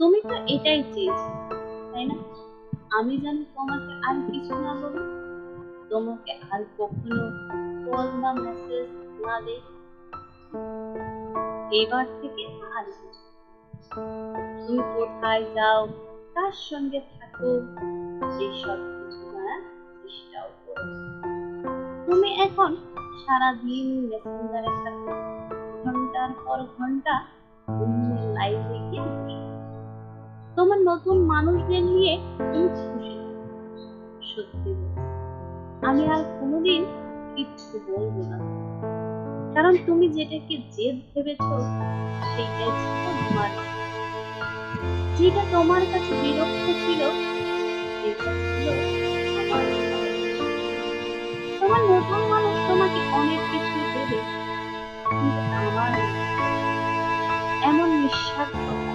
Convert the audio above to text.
তুমি তো এটাই চেয়েছিলে, তাই না? আমি যেন তোমাকে আর কিছু না বলি, তোমাকে আর কখনো কল বা মেসেজ না দেই, এবার থেকে আর কিছু। তুমি কোথায় যাও, কার সঙ্গে থাকো, এসব কিছু জানার চেষ্টাও করো। তুমি এখন সারাদিন মেসেঞ্জারে থাকো, ঘন্টার পর ঘন্টা অন্যের লাইফে গিয়ে বসে। তোমার নতুন মানুষদের নিয়ে তুমি খুশি থাকো। সত্যি বলছি, আমি আর কোনোদিন কিচ্ছু বলবো না, কারণ তুমি যেটাকে জেদ ভেবেছো সেইটাই ছিল তোমার। যেটা তোমার কাছে বিরক্ত ছিল সেটা ছিল আমার ভালোবাসা। তোমার নতুন মানুষ তোমাকে অনেক কিছু দেবে, কিন্তু আমার এমন নিঃস্বার্থতা